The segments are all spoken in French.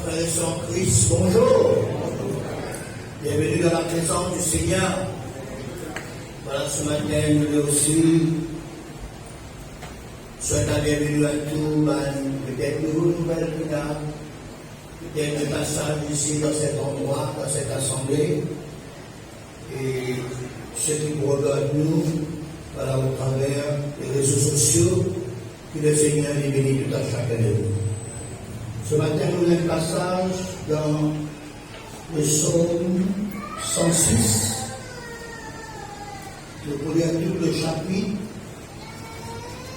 frères et sœurs en Christ, bonjour. Bienvenue dans la présence du Seigneur. Voilà, ce matin, nous aussi souhaitons la bienvenue à tous, peut-être de vos nouvelles regards, peut-être de passage ici dans cet endroit, dans cette assemblée, et ceux qui nous regardent nous, voilà, au travers des réseaux sociaux, que le Seigneur les bénisse tout à chacun de nous. Ce matin, nous avons un passage dans le psaume 106. Je peux lire tout le chapitre,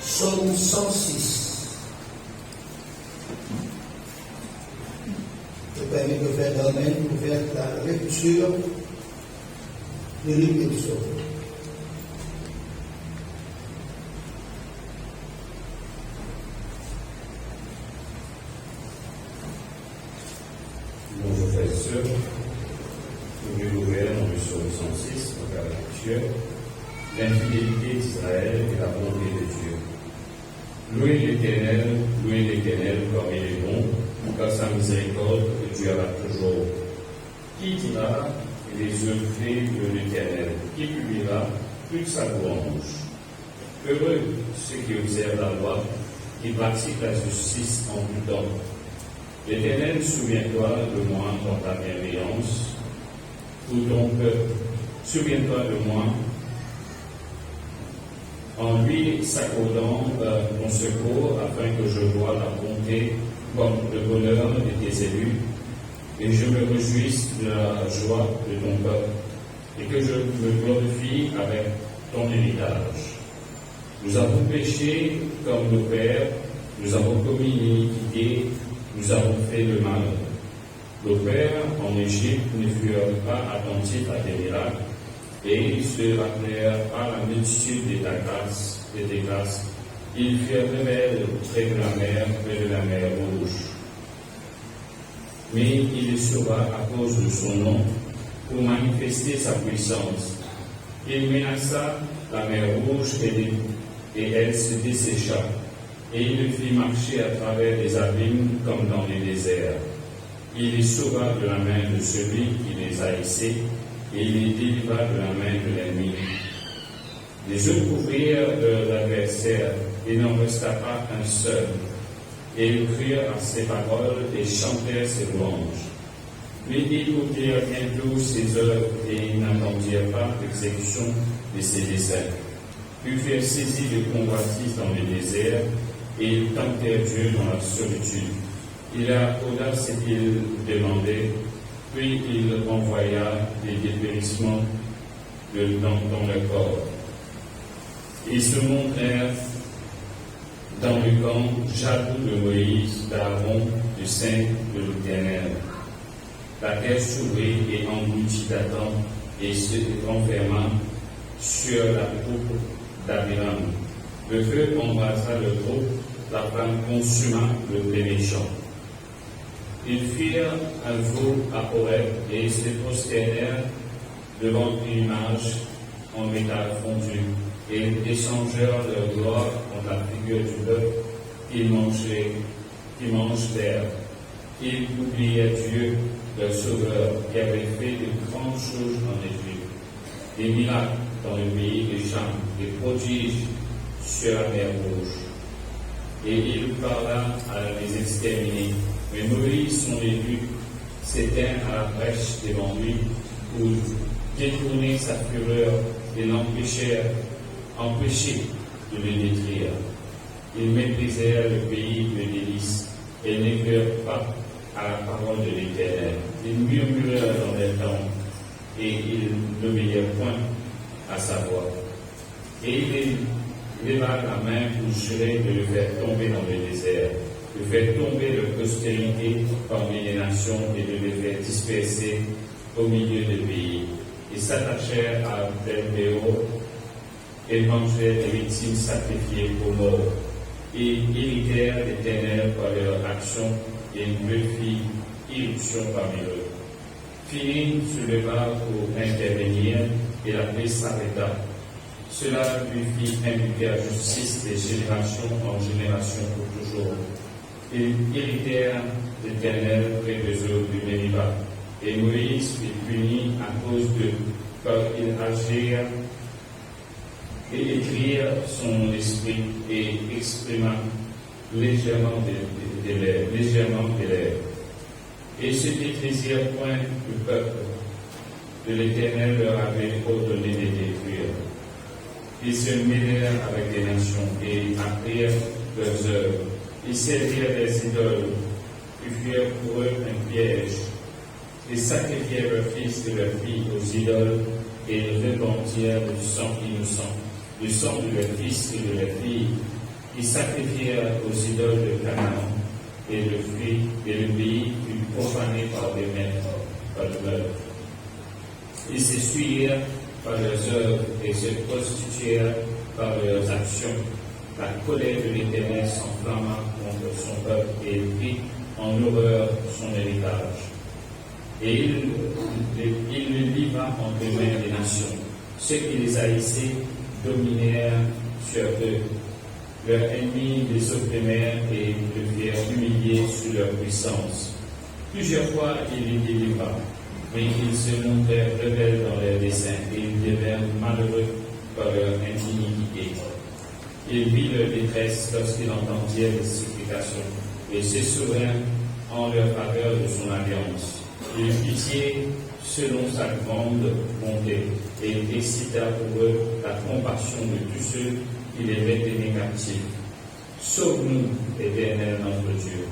psaume 106. Je permets de faire domaine pour faire la lecture du livre du psaume. Bonjour frères et sœurs, nous venons ouvrir dans le psaume 106, donc à la lecture, l'infidélité d'Israël et la bonté de Dieu. Louez l'Éternel comme il est bon, car sa miséricorde durera toujours. Qui dira les œuvres de l'Éternel? Qui publiera toute sa louange? Heureux ceux qui observent la loi, qui pratiquent la justice en tout temps. L'Éternel, souviens-toi de moi dans ta bienveillance, pour ton peuple. Souviens-toi de moi, en lui s'accordant ton secours, afin que je voie la bonté comme le bonheur de tes élus, et je me réjouisse de la joie de ton peuple, et que je me glorifie avec ton héritage. Nous avons péché comme nos pères, nous avons commis l'iniquité, nous avons fait le mal. Nos pères en Égypte ne furent pas attentifs à tes miracles, et ils se rappelèrent pas la multitude de tes grâces. Ils furent rebelles près de la mer Rouge. Mais il les sauva à cause de son nom, pour manifester sa puissance. Il menaça la mer Rouge et elle se dessécha. Et il le fit marcher à travers les abîmes comme dans les déserts. Il les sauva de la main de celui qui les haïssait, et il les délivra de la main de l'ennemi. Les eaux couvrirent l'adversaire, et n'en resta pas un seul. Et ils crurent à ses paroles et chantèrent ses louanges. Mais ils écoutèrent bientôt ses œuvres, et ils n'attendirent pas l'exécution de ses desseins. Ils furent saisis de convoitise dans le désert, et ils tentèrent Dieu dans la solitude. Il accorda ce qu'il demandait, puis il envoya des dépérissements dans le corps. Ils se montrèrent dans le camp jaloux de Moïse, d'Aaron, du sein de l'Éternel. La terre s'ouvrit et engloutit Dathan et se renferma sur la troupe d'Abiram. Le feu embrasa le groupe, la flamme consuma le méchant. Ils firent un veau à Horeb et se prosternèrent devant une image en métal fondu, et ils échangèrent leur gloire contre la figure du peuple qui mange l'herbe. Ils oublièrent Dieu, leur sauveur, qui avait fait de grandes choses en Égypte, des miracles dans le pays des champs, des prodiges sur la mer Rouge. Et il parla à les exterminer. Mais Moïse, son élu, s'éteint à la brèche devant lui pour détourner sa fureur et empêcher de le détruire. Ils méprisèrent le pays de délices et n'écouèrent pas à la parole de l'Éternel. Ils murmurèrent dans les temps et ils n'obéirent point à sa voix. Et il leva la main pour jurer de le faire tomber dans le désert, de faire tomber leur postérité parmi les nations et de les faire disperser au milieu des pays. Ils s'attachèrent à Bel-Péor et mangèrent des victimes sacrifiées aux morts, et irritèrent l'Éternel par leur action, et une belle fille irruption parmi eux. Philin se leva pour intervenir, et la paix s'arrêta. Cela lui fit imputer la justice des générations en génération pour toujours. Ils irritèrent l'Éternel près des eaux du Mériba. Et Moïse fut puni à cause d'eux, car ils agirent et écrire son esprit et exprima légèrement des lèvres. Et se détruisirent point le peuple que l'Éternel leur avait ordonné de détruire. Ils se mêlèrent avec des nations et apprirent leurs œuvres. Ils servirent des idoles, qui furent pour eux un piège. Ils sacrifièrent leurs fils et leurs filles aux idoles et ils répandirent du sang innocent, du sang de leurs fils et de leurs filles. Ils sacrifièrent aux idoles de Canaan et le pays fut profané par des maîtres. Ils s'essuyèrent par leurs œuvres et se prostituèrent par leurs actions. La colère de l'Éternel s'enflamma contre son peuple et il prit en horreur son héritage. Et il le livra entre les mains des nations. Ceux qui les haïssaient dominèrent sur eux. Leurs ennemis les opprimèrent et le firent humilier sous leur puissance. Plusieurs fois il les délivra, mais ils se montrèrent rebelles dans leurs desseins et ils devinrent malheureux par leur indignité. Il vit leur détresse lorsqu'ils entendirent les supplications et se souvint en leur faveur de son alliance. Il eut pitié selon sa grande bonté et il excita pour eux la compassion de tous ceux qui les mettaient négatifs. Sauve-nous, Éternel notre Dieu,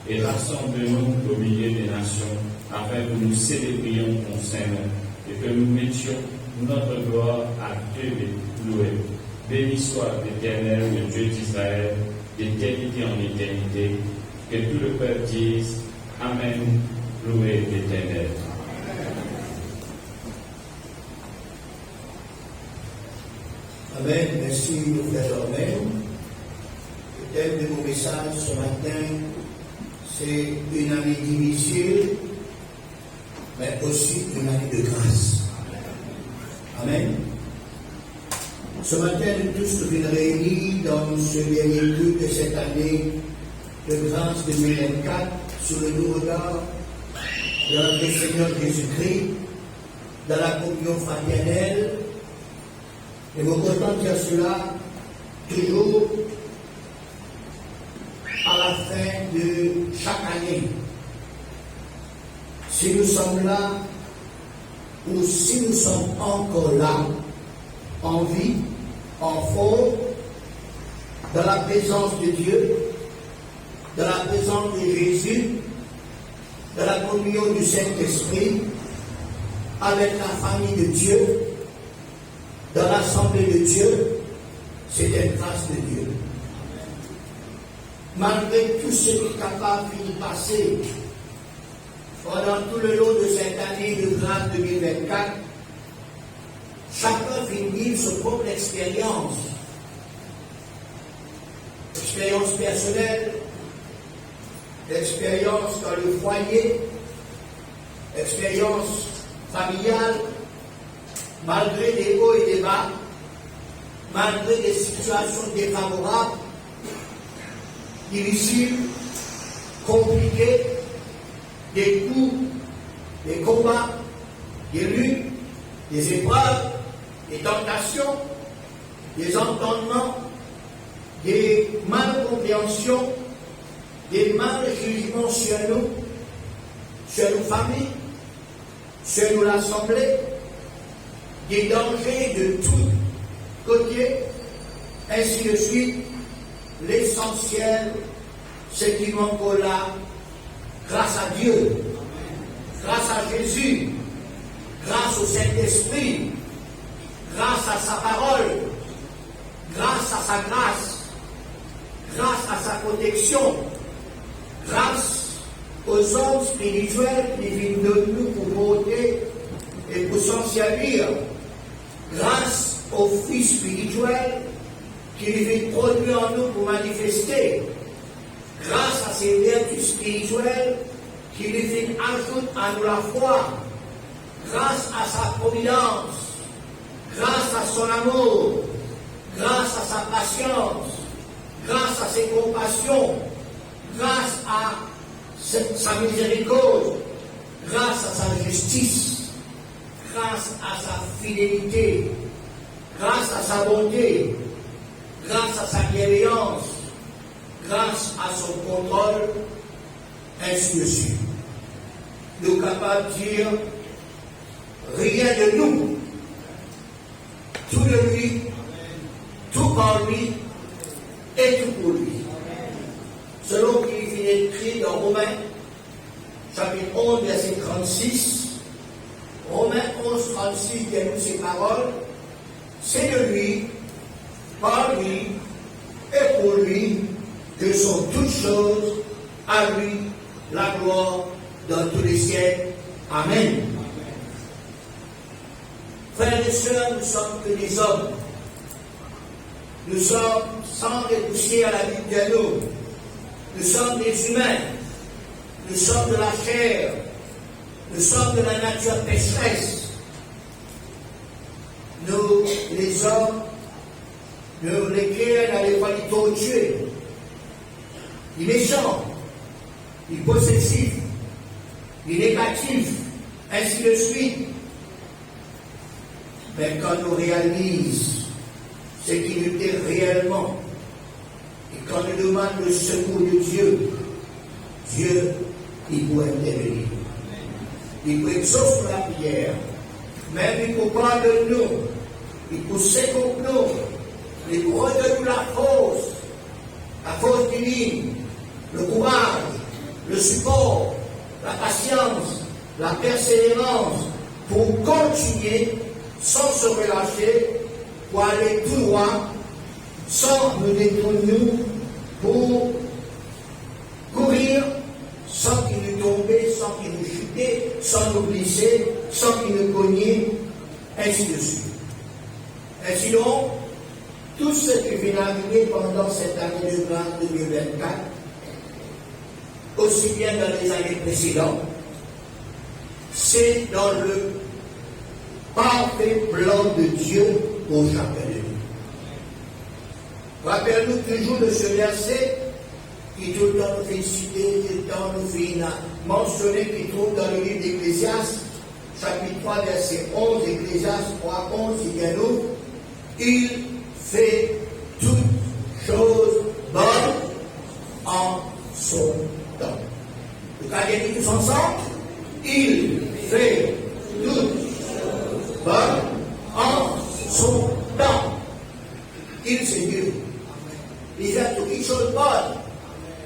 et rassemble-nous au milieu des nations, afin que nous célébrions ton Saint-Nom et que nous mettions notre gloire à te louer. Béni soit l'Éternel, le Dieu d'Israël, d'éternité en éternité. Que tout le peuple dise Amen, louez l'Éternel. Amen. Merci, frère Germain. Le thème de mon message ce matin, c'est une année difficile, mais aussi une année de grâce. Amen. Ce matin, nous tous sommes réunis dans ce dernier culte de cette année de grâce 2024, sous le nouveau regard de notre Seigneur Jésus-Christ, dans la communion fraternelle. Et vous contentez à cela toujours à la fin de chaque année. Si nous sommes là, ou si nous sommes encore là, en vie, en forme, dans la présence de Dieu, dans la présence de Jésus, dans la communion du Saint-Esprit, avec la famille de Dieu, dans l'assemblée de Dieu, c'est une grâce de Dieu. Malgré tout ce qui est capable de passer pendant tout le long de cette année de grâce 2024, chacun finit sa propre expérience. Expérience personnelle, expérience dans le foyer, expérience familiale, malgré des hauts et des bas, malgré des situations défavorables, difficiles, compliquées, des coups, des combats, des luttes, des épreuves, des tentations, des entendements, des malcompréhensions, des mal-jugements sur nos familles, sur nous l'Assemblée, des dangers de tous côtés, ainsi de suite. L'essentiel, c'est qu'il manque là, grâce à Dieu, grâce à Jésus, grâce au Saint-Esprit, grâce à sa parole, grâce à sa grâce, grâce à sa protection, grâce aux hommes spirituels qui viennent de nous pour voter et pour s'en servir, grâce aux fils spirituels qui viennent produire en nous pour manifester, grâce à ces vertus spirituelles qui viennent ajouter à nous la foi, grâce à sa providence, grâce à son amour, grâce à sa patience, grâce à ses compassions, grâce à sa miséricorde, grâce à sa justice, grâce à sa fidélité, grâce à sa bonté, grâce à sa bienveillance, grâce à son contrôle, ainsi de suite. Nous sommes capables de dire rien de nous, tout de lui, tout par lui et tout pour lui. Selon qu'il est écrit dans Romains, chapitre 11, verset 36, Romains 11, 36, qui nous ces paroles, c'est de lui, par lui et pour lui que sont toutes choses, à lui la gloire dans tous les siècles. Amen. Frères et sœurs, nous sommes que des hommes. Nous sommes sans dépoussière à la vie de nous. Nous sommes des humains. Nous sommes de la chair. Nous sommes de la nature pécheresse. Nous, les hommes, nous, lesquels n'avaient pas du tout tuer. Les méchants, les possessifs, les négatifs, ainsi de suite. Mais quand nous réalisons ce qui nous est réellement, et quand nous demandons le secours de Dieu, Dieu, il peut intervenir. Il peut exaucer la prière, même il peut parler de nous, il peut secourir nous, il peut redonner la force divine, le courage, le support, la patience, la persévérance, pour continuer sans se relâcher, pour aller tout droit, sans nous détourner, pour courir, sans qu'il nous tombe, sans qu'il nous chute, sans nous glisser, sans qu'il nous cogne, ainsi de suite. Ainsi donc, tout ce qui vient arriver pendant cette année de grâce 2024, aussi bien dans les années précédentes, c'est dans le parfait plan de Dieu pour chacun de nous. Rappelez-nous toujours de ce verset qui tout le temps nous fait citer, tout le temps nous fait mentionner, qui trouve dans le livre d'Ecclésiaste, chapitre 3, verset 11, Ecclésiaste 3, 11, il y a nous, il fait toutes choses bonnes en son temps. Vous allez dire tous ensemble, il fait toutes choses bonnes en son temps. Il, c'est Dieu. Il fait toutes les choses bonnes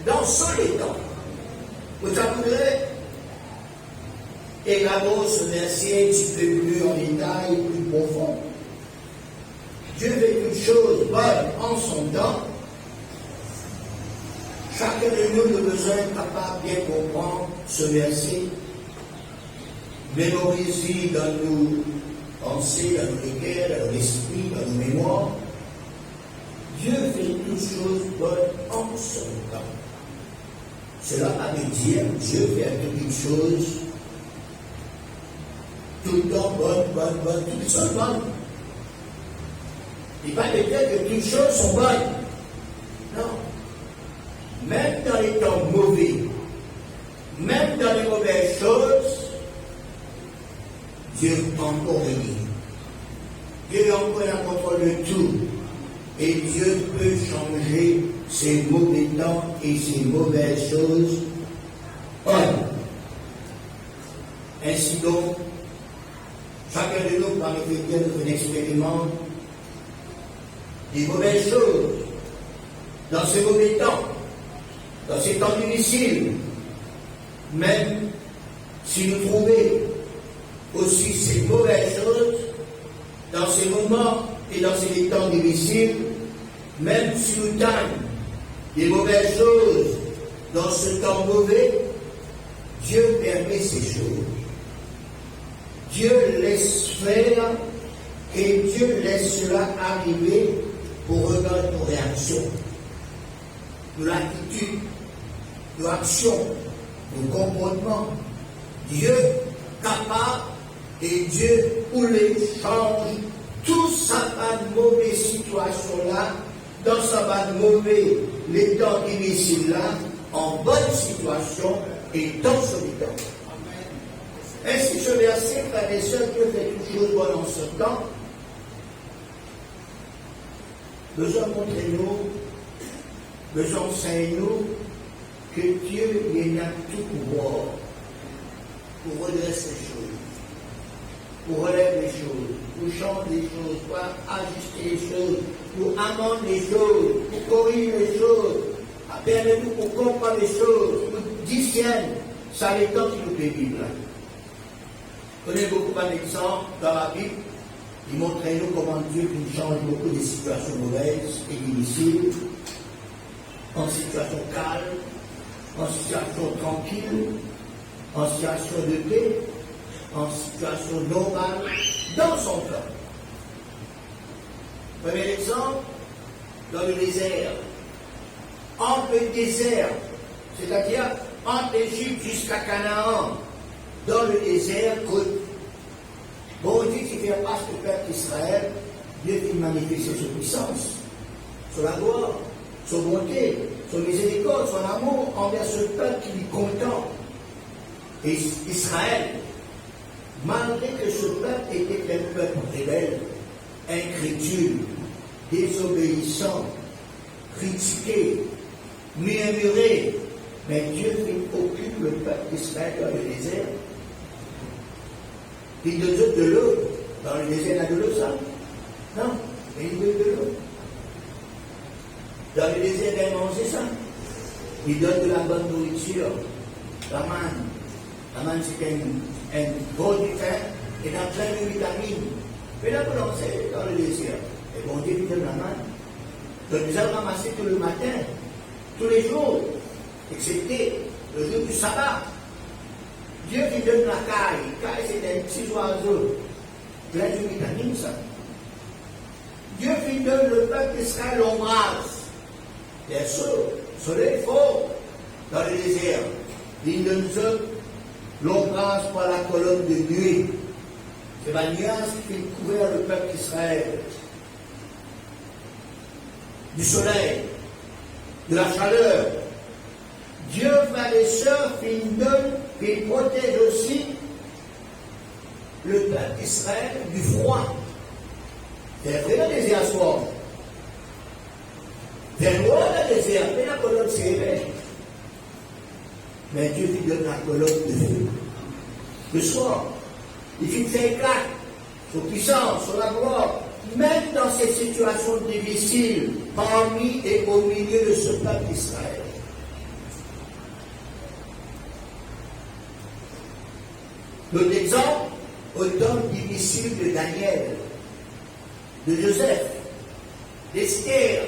dans son temps. Vous savez, également ce verset un petit peu plus en détail, plus profond. Dieu fait toutes choses bonnes en son temps. Chacun de nous a besoin d'être capable de bien comprendre ce verset, mémoriser dans nos pensées, dans nos cœurs, dans nos esprits, dans nos mémoires. Dieu fait toutes choses bonnes en son temps. Cela veut dire Dieu fait toutes les choses tout le temps bonnes, toutes choses bonnes. Il ne va pas dire que toutes choses sont bonnes. Non. Même dans les temps mauvais, même dans les mauvaises choses, Dieu peut encore venir. Dieu est encore en contrôle de tout. Et Dieu peut changer ces mauvais temps et ces mauvaises choses bonnes. Ainsi donc, chacun de nous, par le fait nous expérimente des mauvaises choses dans ces mauvais temps, dans ces temps difficiles, même si nous trouvons aussi ces mauvaises choses dans ces moments et dans ces temps difficiles, même si nous gagnons des mauvaises choses dans ce temps mauvais, Dieu permet ces choses. Dieu laisse faire et Dieu laisse cela arriver pour regarder nos réactions, nos attitudes, nos actions, nos comportements. Dieu capable et Dieu pour les change tout ça va de mauvaise situation là, dans ça va de mauvais les temps difficiles là, en bonne situation et dans son temps. Ainsi, ce verset, frères et sœurs, Dieu fait toutes choses bonnes en ce temps. Besoin montrer-nous, besoin enseigner-nous que Dieu il a tout pouvoir pour redresser les choses, pour relever les choses, pour changer les choses, pour ajuster les choses, pour amender les choses, pour corriger les choses, permettre-nous pour comprendre les choses, pour discerner. Ça les temps qui nous fait vivre là. Je connais beaucoup d'exemples dans la Bible. Il montrait nous comment Dieu change beaucoup de situations mauvaises et difficiles en situation calme, en situation tranquille, en situation de paix, en situation normale, dans son temps. Premier exemple, dans le désert. Entre le désert, c'est-à-dire entre l'Égypte jusqu'à Canaan, dans le désert, bon Dieu qui fait face au peuple d'Israël, Dieu qui manifeste sa puissance, son gloire, son bonté, son miséricorde, son amour envers ce peuple qui lui contemple. Et Israël, malgré que ce peuple était un peuple rebelle, incrédule, désobéissant, critiqué, murmuré, mais Dieu occupe le peuple d'Israël dans le désert. Il donne de l'eau. Dans le désert, il y a de l'eau, ça? Non, il donne de l'eau. Dans le désert, il y a mangé ça. Il donne de la bonne nourriture. La manne. La manne, c'est un gros du pain et dans plein de vitamines. Mais là, c'est dans le désert. Et bon Dieu lui donne la manne. Donc, nous allons ramasser tout le matin, tous les jours, excepté le jour du sabbat. Dieu qui donne la caille. Caille, c'est un petit oiseau. Plein de vitamines, ça. Dieu qui donne le peuple d'Israël l'ombrage. Bien sûr, soleil fort dans le désert. Il donne l'ombrage par la colonne de nuit. C'est la nuance qui fait couvrir le peuple d'Israël. Du soleil, de la chaleur. Dieu, frères et sœurs, il donne, il protège aussi le peuple d'Israël du froid. C'est vrai le désert soir. C'est loin le désert, mais la colonne s'est réveillée. Mais Dieu lui donne la colonne de feu. Le soir, il fait éclat, son puissance, son gloire, même dans ces situations difficiles, parmi et au milieu de ce peuple d'Israël. L'autre exemple, au temps difficile de Daniel, de Joseph, d'Esther,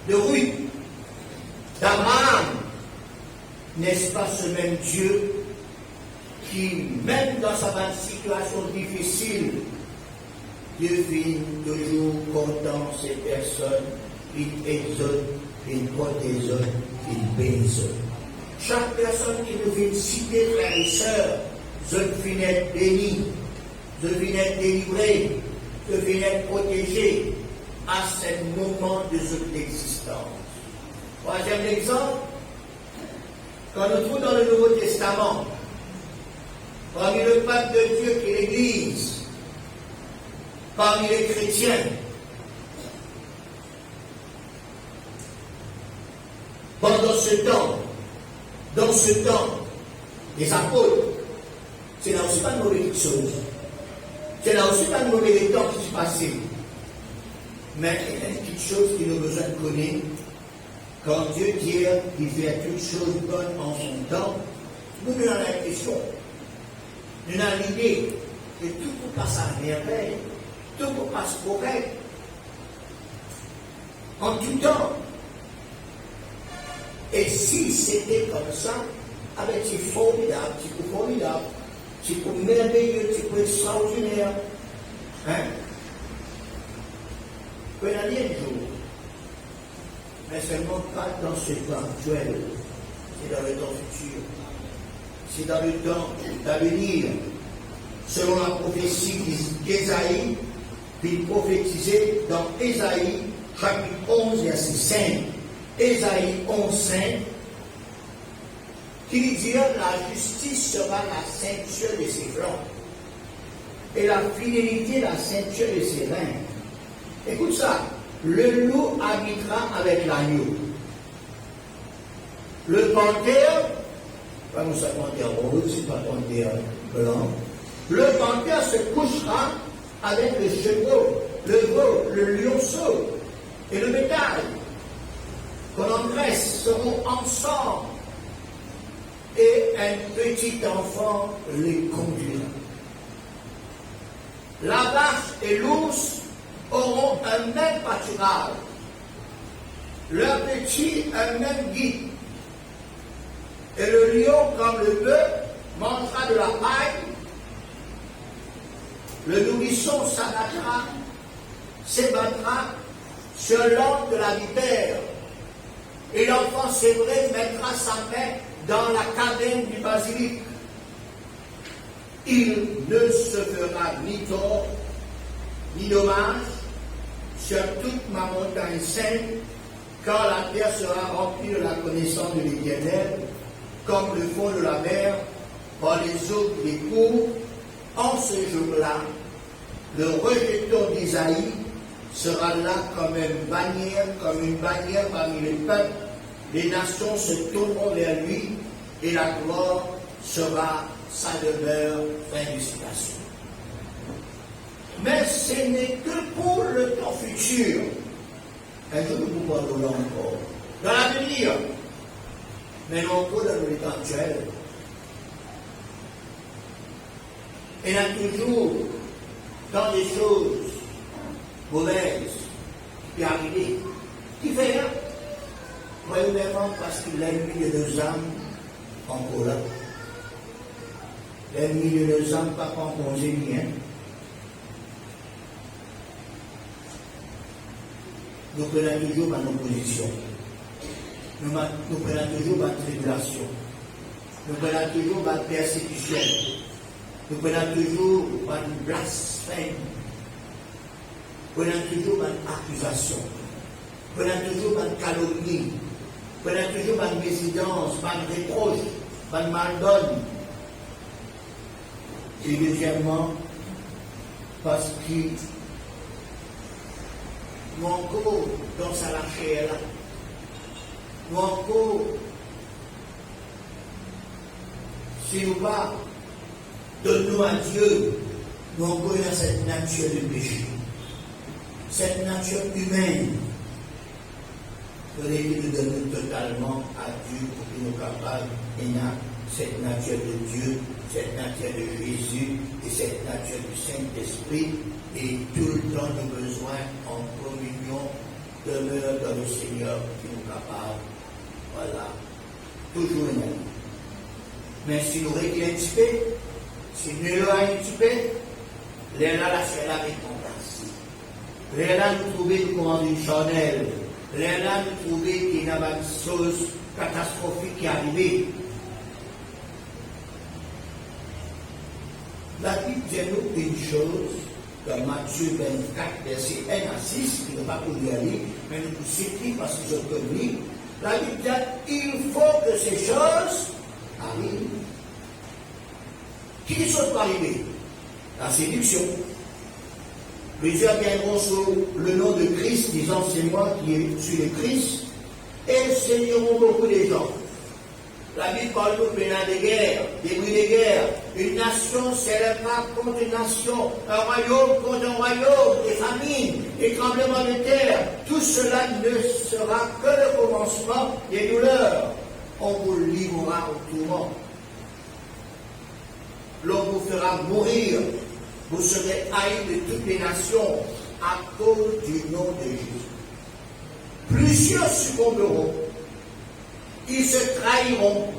de Ruth, d'Abraham, n'est-ce pas ce même Dieu qui, même dans sa situation difficile, Dieu finit toujours content ces personnes, il exhorte, il protège, il bénit. Chaque personne qui nous vient citer, frères et sœurs, je viens être béni, je viens être délivré, je viens être protégé à ce moment de notre existence. Troisième exemple, quand nous trouvons dans le Nouveau Testament, parmi le peuple de Dieu qui est l'Église, parmi les chrétiens, pendant ce temps, dans ce temps, les apôtres, c'est là aussi pas de mauvaises choses. C'est là aussi pas de mauvais temps qui se passait. Mais il y a une petite chose qui nous besoin de connaître. Quand Dieu dit qu'il fait toutes choses bonnes en son temps, nous avons l'impression, nous avons l'idée que tout passe à merveille, tout passe correct, en tout temps. Et si c'était comme ça, avec c'est formidable, c'est pour merveilleux, c'est pour extraordinaire. Hein? Peut aller un jour, mais seulement pas dans ce temps actuel, c'est dans le temps futur, c'est dans le temps d'avenir, selon la prophétie d'Ésaïe, puis prophétisée dans Ésaïe, chapitre 11, verset 5. Ésaïe 11, 5, qui dit la justice sera la ceinture de ses flancs et la fidélité la ceinture de ses reins. Écoute ça, le loup habitera avec l'agneau. Le panthère, pas comme ça panthère rose, c'est pas panthère blanc. Le panthère se couchera avec le chevreau, le veau, le lionceau et le bétail qu'on engraisse seront ensemble et un petit enfant les conduira. La vache et l'ours auront un même pâturage, leur petit un même guide. Et le lion, comme le bœuf, mangera de la paille. Le nourrisson s'ébattra sur l'angle de la vipère. Et l'enfant sévré mettra sa main dans la caverne du basilic. Il ne se fera ni tort, ni dommage sur toute ma montagne sainte, quand la terre sera remplie de la connaissance de l'Éternel, comme le fond de la mer, par les eaux qui les couvrent. En ce jour-là, le rejeton d'Isaïe sera là comme une bannière parmi les peuples. Les nations se tourneront vers lui et la gloire sera sa demeure. Fin de citation. Mais ce n'est que pour le temps futur. Un jour, nous parlons encore. Dans l'avenir, mais non pas dans le temps actuel. Il y a toujours dans des choses mauvaises qui arrivent, qui fait rien. Premièrement, parce qu'il a mis de nos âmes encore là. Il a mis de nos âmes pas en congé bien. Nous prenons toujours par nos positions. Nous prenons toujours par tribulation. Nous prenons toujours par persécution. Nous prenons toujours par blasphème. Nous prenons toujours par accusation. Nous prenons toujours par calomnie. Nous prenons toujours par mésidance, par reproche, par maldonne. Et deuxièmement, parce que nous encore dans sa chair là, nous encore, si nous pas donne-nous à Dieu, nous encore dans cette nature de péché, cette nature humaine. Nous devons nous donner totalement à Dieu pour qu'il nous capable d'avoir cette nature de Dieu, cette nature de Jésus et cette nature du Saint-Esprit. Et tout le temps, nous avons besoin en communion, demeure dans le Seigneur qui nous capable. Voilà. Toujours une année. Mais si nous réglons un petit peu, si nous réglons un petit peu, là, la c'est la récompense. Là, nous trouvons du courant d'une chandelle. Là, nous trouvons qu'il y a une chose catastrophique qui est arrivée. La Bible dit nous une chose, dans Matthieu 24, verset 1 à 6, qui ne va pas pour y aller, mais nous vous citons parce qu'ils ont connu. La Bible dit il faut que ces choses arrivent. Qui sont arrivées? La séduction. Plusieurs viendront sous le nom de Christ, disant c'est moi qui suis le Christ, et séduiront beaucoup de gens. La Bible parle de plein de guerres, des bruits de guerre. Une nation s'élèvera contre une nation, un royaume contre un royaume, des famines, des tremblements de terre. Tout cela ne sera que le commencement des douleurs. On vous livrera au tourment. L'on vous fera mourir. Vous serez haïs de toutes les nations à cause du nom de Jésus. Plusieurs succomberont. Ils se trahiront,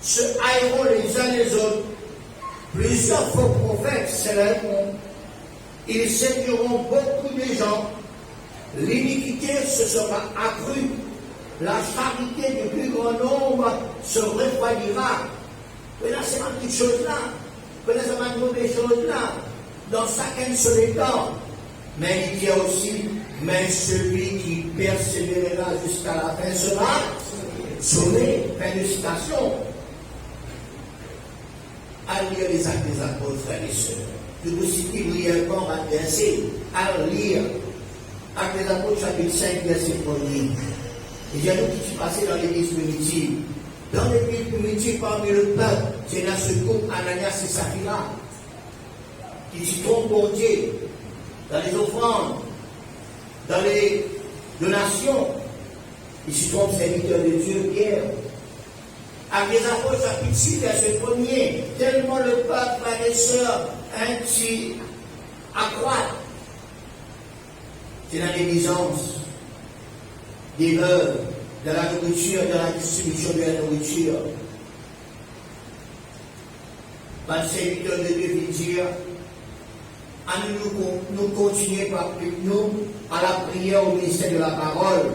se haïront les uns les autres. Plusieurs faux prophètes s'élèveront. Ils séduiront beaucoup de gens. L'iniquité se sera accrue. La charité du plus grand nombre se refroidira. Mais là, c'est pas une petite chose là. Mais là, c'est pas une mauvaise chose là. Dans chacun sur les temps. Mais il y a aussi, mais celui qui persévérera jusqu'à la fin sera sauvé. Fin de citation. À lire les Actes des Apôtres, frères et sœurs. Je vous cite brièvement un verset. À lire Actes des Apôtres, chapitre 5, verset 1er. Il y a nous qui sont passés dans l'église primitive. Dans l'église primitive, parmi le peuple, c'est là ce couple Ananias et Saphira qui s'y trompent pour Dieu dans les offrandes, dans les donations. Ils s'y trompent serviteurs de Dieu, Pierre. Actes des Apôtres, chapitre 6, verset 1er. Tellement le peuple, frères et sœurs, ainsi accroît. C'est la négligence des veuves, de la nourriture, de la distribution de la nourriture. Le serviteur de Dieu veut dire, à nous continuer par nous à la prière au ministère de la parole.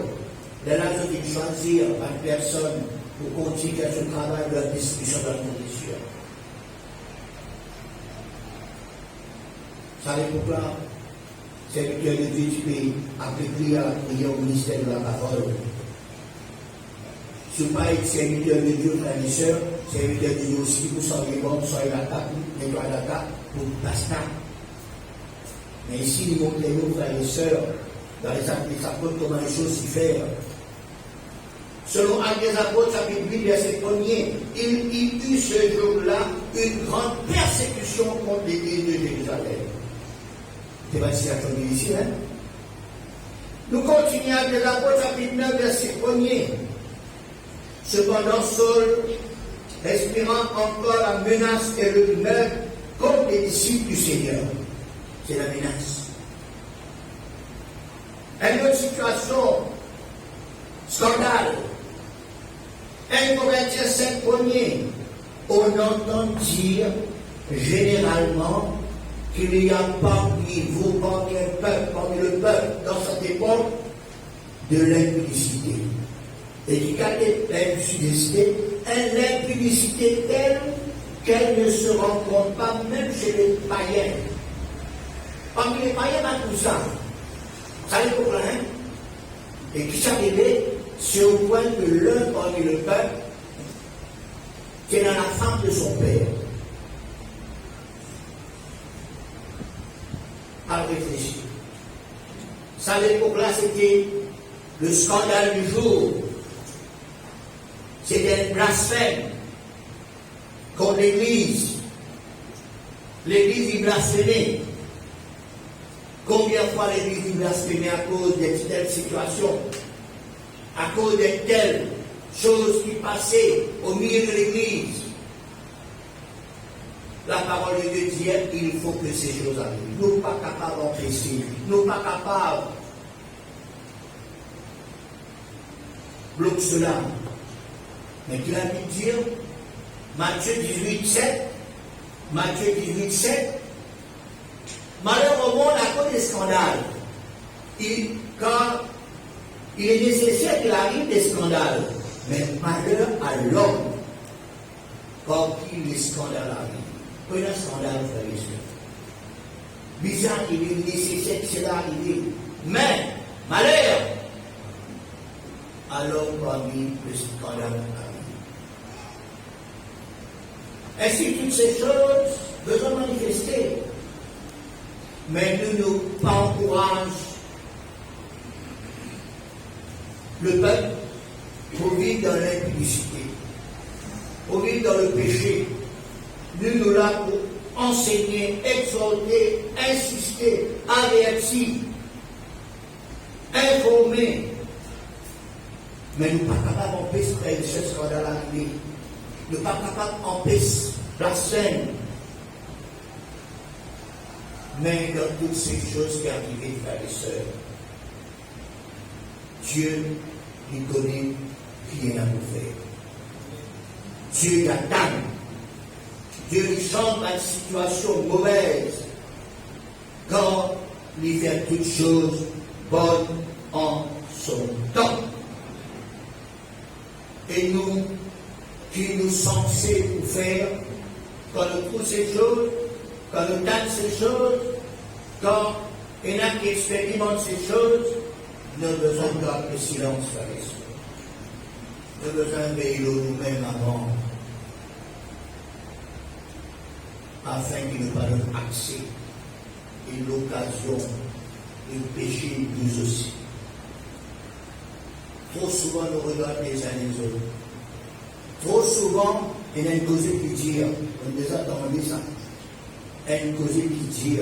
De là, je vais choisir une personne pour continuer à ce travail de la distribution de la nourriture. Ça n'est pourquoi, serviteur de Dieu, tu peux appeler à la prière au ministère de la parole. Si vous ne êtes pas serviteur de Dieu, frères et sœurs, serviteur de Dieu aussi, vous soyez bon, soyez la table, nettoyez la table pour pasteur. Mais ici, nous montrons, frères et sœurs, dans les Actes des Apôtres, comment les choses s'y faire. Selon Actes des Apôtres, chapitre 8, verset 1er, il y eut ce jour-là une grande persécution contre l'église de Jérusalem. C'est pas si attendu ici, hein? Nous continuons Actes des Apôtres, chapitre 9, verset 1er. Cependant, Saul, respirant encore la menace et le meurtre contre les disciples du Seigneur. C'est la menace. Une autre situation, scandale. 1 Corinthiens 5 1er, on entend dire généralement qu'il y a parmi vous, parmi le peuple, dans cette époque, de l'impudicité. Et qui gardait l'impudicité, l'impudicité telle qu'elle ne se rencontre pas même chez les païens. Parmi les païens, dans tout ça, ça les comprend, hein? Et qui s'arrivait, c'est au point que l'un parmi le peuple, qui est dans la femme de son père. À réfléchir. Ça, à l'époque-là, c'était le scandale du jour. C'était un blasphème contre l'Église. L'Église y blasphémait. Combien de fois l'Église y blasphémait à cause de telles situations, à cause de telles choses qui passaient au milieu de l'Église. La parole de Dieu dit qu'il faut que ces choses arrivent. Nous ne sommes pas capables d'encaisser. Nous ne sommes pas capables de bloquer cela. Mais qu'il a dit dire, Matthieu 18, 7, Matthieu 18, 7, malheur au monde à cause des scandales. Quand il est nécessaire qu'il arrive des scandales, mais malheur à l'homme quand les scandales arrivent. Prenez un scandale, frères et sœurs. Bizarre, il est nécessaire que cela arrive. Mais malheur à l'homme parmi le scandale arrive. Ainsi, toutes ces choses besoin manifester. Mais ne nous encourage le peuple pour vivre dans l'impudicité, pour vivre dans le péché. Nous nous là pour enseigner, exhorter, insister, avertir, informer. Mais nous ne sommes pas capables d'empêcher ce scandale arriver. Nous ne sommes pas capables d'empêcher la scène. Mais dans toutes ces choses qui arrivent, frères et sœurs, Dieu lui connaît qui est à nous faire. Dieu l'attend. Dieu lui change une situation mauvaise quand il fait toutes choses bonnes en son temps. Et nous, qui nous sommes censés pour faire, quand nous trouvons ces choses, quand nous donnons ces choses, quand il y en a qui expérimentent ces choses, nous avons besoin de garder le silence, frères et sœurs. Nous avons besoin de veiller nous-mêmes avant, afin qu'il nous donne accès et l'occasion de pécher nous aussi. Trop souvent, nous regardons les uns les autres. Trop souvent, il y a une cause qui dit, on nous a entendu ça, il y a une cause qui dit,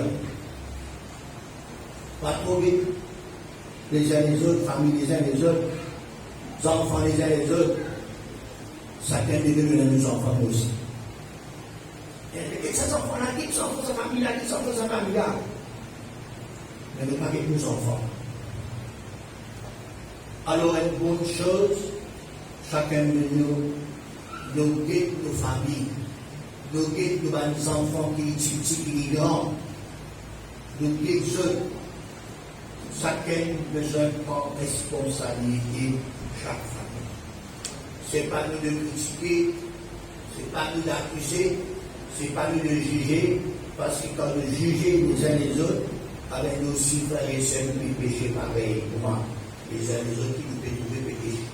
pas trop vite, les uns les autres, famille les uns les autres, enfants les uns les autres, chacun de nous, nos enfants aussi. Et ces enfants-là, qui sont pour sa famille-là, qui sont pour sa famille-là. Mais ne pas avec nos enfants. Alors, une bonne chose, chacun de nous guide nos familles, nous guide nos enfants qui sont petits, qui sont grands, nous guide ceux. Chacun besoin de prendre responsabilité chaque famille. Ce n'est pas nous de critiquer, ce n'est pas nous d'accuser, ce n'est pas nous de juger, parce que quand nous jugeons les uns les autres, avec nos six frères et sœurs qui péchent pareillement, les uns les autres qui nous peuvent pécher.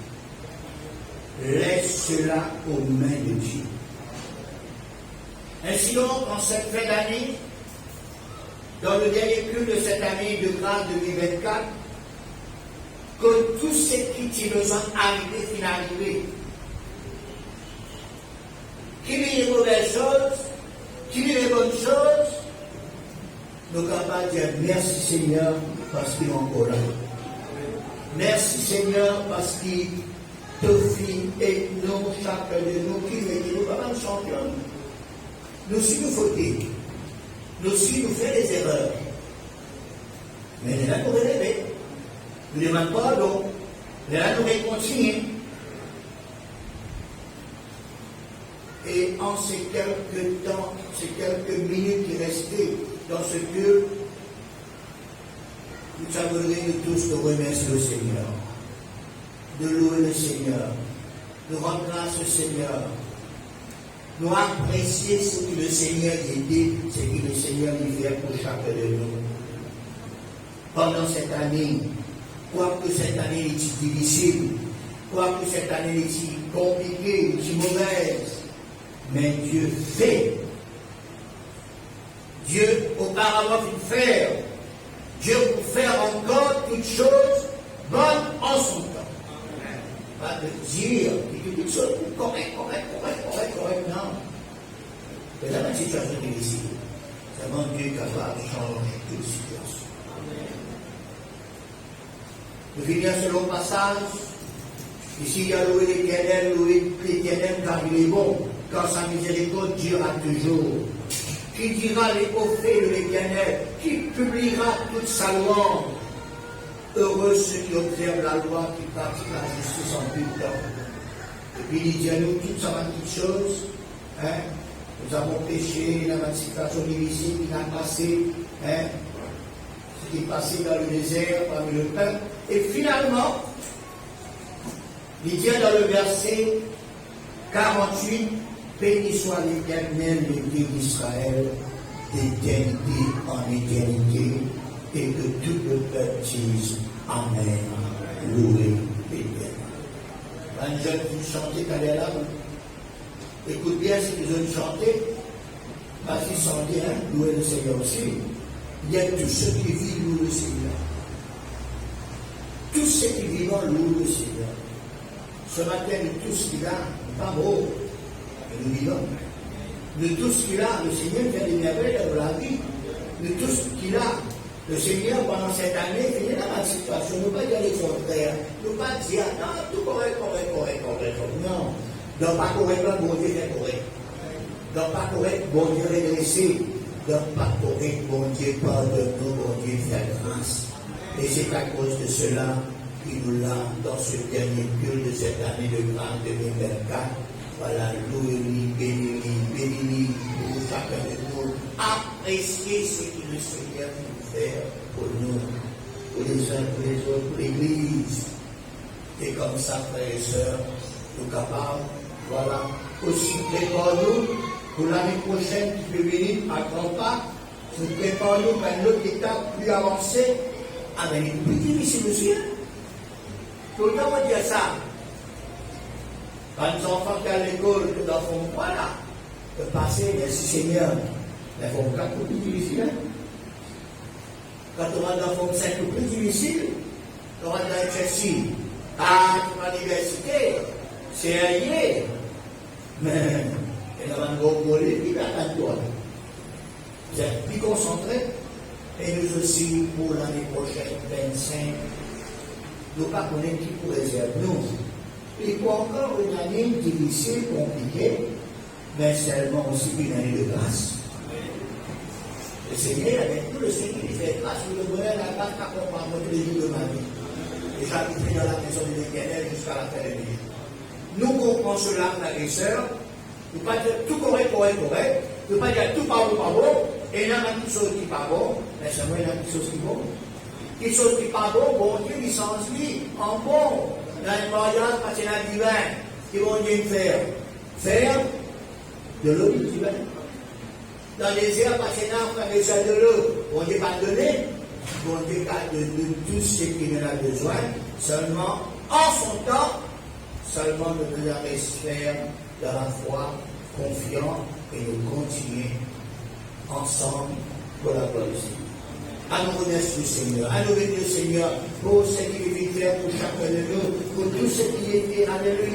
Laisse cela aux mains de Dieu. Ainsi donc, en cette fin d'année, dans le dernier culte de cette année de grâce 2024, que tout ce qui nous ont arrivé finalisé, qu'il y ait des mauvaises choses, qu'il y ait des bonnes choses, nous sommes capables de dire merci Seigneur parce qu'il est encore là. Merci Seigneur parce qu'il te fit et nous, chacun de nous, qui est nous, pas mal champions. Nous aussi nous fautons. Nous aussi nous faisons des erreurs. Mais nous allons nous relever. Nous ne demandons pas pardon. Nous allons continuer. Et en ces quelques temps, ces quelques minutes qui restaient dans ce culte, nous avons tous de remercier le Seigneur, de louer le Seigneur, de rendre grâce au Seigneur, de apprécier ce que le Seigneur dit, ce que le Seigneur dit fait pour chacun de nous. Pendant cette année, quoique cette année est difficile, quoique cette année est compliquée, est mauvaise, mais Dieu fait. Dieu auparavant fit faire. Dieu pour faire encore toutes choses bonnes en son temps. Pas de dire que toutes choses correctes, non. Mais dans la situation difficile, c'est vraiment Dieu capable de changer toute situation. Nous finissons ce long passage. Ici, il y a loué l'Éternel, car il est bon, car sa miséricorde durera toujours. Qui dira les hauts faits de l'Éternel, qui publiera toute sa louange. Heureux ceux qui observent la loi, qui pratiquent la justice en tout temps. Et puis il dit à nous toutes ces choses. Hein? Nous avons péché, la situation difficile qui a passé, hein? Ce qui est passé dans le désert parmi le peuple. Et finalement, il dit dans le verset 48, béni soit l'Éternel, le Dieu d'Israël, d'éternité en éternité, et que tout le peuple dise Amen, loué l'Éternel. Un jeune qui chantait quand elle est là, écoute bien ce qu'ils ont chanté, parce qu'ils chantaient, hein, louer le Seigneur aussi. Il y a tous ceux qui vivent louent le Seigneur. Tous ceux qui vivent louent le Seigneur. Ce matin, nous tous qu'il a, pas beau. Nous vivons. De tout ce qu'il a, le Seigneur fait des merveilles dans la vie. De tout ce qu'il a, le Seigneur, pendant cette année, fait dans ma situation. Nous ne pas dire les contraires. Nous ne pas dire, non, tout correct. Non. Donc, pas correct, bon Dieu fait correct. Donc, pas correct, bon Dieu redressé. Donc, pas correct, bon Dieu pardonne-nous, bon Dieu fait grâce. Et c'est à cause de cela qu'il nous l'a dans ce dernier culte de cette année de grâce 2024. Voilà, louez-lui, bénis-lui, pour chacun de nous. Appréciez ce que le Seigneur peut faire pour nous, pour les uns, pour les autres, pour l'Église. Et comme ça, frères et sœurs, nous capables, voilà. Aussi, prépare-nous pour l'année prochaine qui peut venir à grands pas. Nous préparons à une autre étape plus avancée, avec une plus difficile aussi. Tout le temps, on dit ça. Quand les enfants qui à l'école, que dans font voilà, le passé, merci Seigneur, mais font 4 plus difficiles. Quand on va dans font 5 plus difficiles, on va dans l'exercice. À l'université, c'est ailleurs. Mais, il y a un gros volet qui va à toi. Vous êtes plus concentrés. Et nous aussi, pour l'année prochaine, 25, nous ne pas connaître qui pour réserver nous. Et pour encore une année difficile, compliquée, mais seulement aussi une année de grâce. Le Seigneur, avec tout le Seigneur, il fait grâce pour le bonheur, la grâce qu'accompagne tous les jours de ma vie. Et j'habiterai dans la maison de l'Éternel jusqu'à la fin de vie. Nous comprenons cela, frères et sœurs. Ne pas dire tout correct. Ne pas dire tout pas bon. Et il y a une chose qui n'est pas bon, mais seulement il y a une chose qui est bon. Une chose qui n'est pas bon, bon Dieu, il s'en lit en bon. Dans une mariage, parce qu'il y a un divin, qui vont Dieu faire. Faire de l'eau du divin. Dans les airs, parce qu'il y a un frère et sœur de l'eau, bon Dieu va donner. Bon Dieu de tout ce qu'il en a besoin, seulement en son temps, seulement nous devons faire de la foi confiant et nous continuer ensemble pour la gloire du Seigneur. À nous remercier le Seigneur, à nous bénir le Seigneur pour ce qu'il veut faire pour chacun de nous, pour tout ce qui est fait. Alléluia.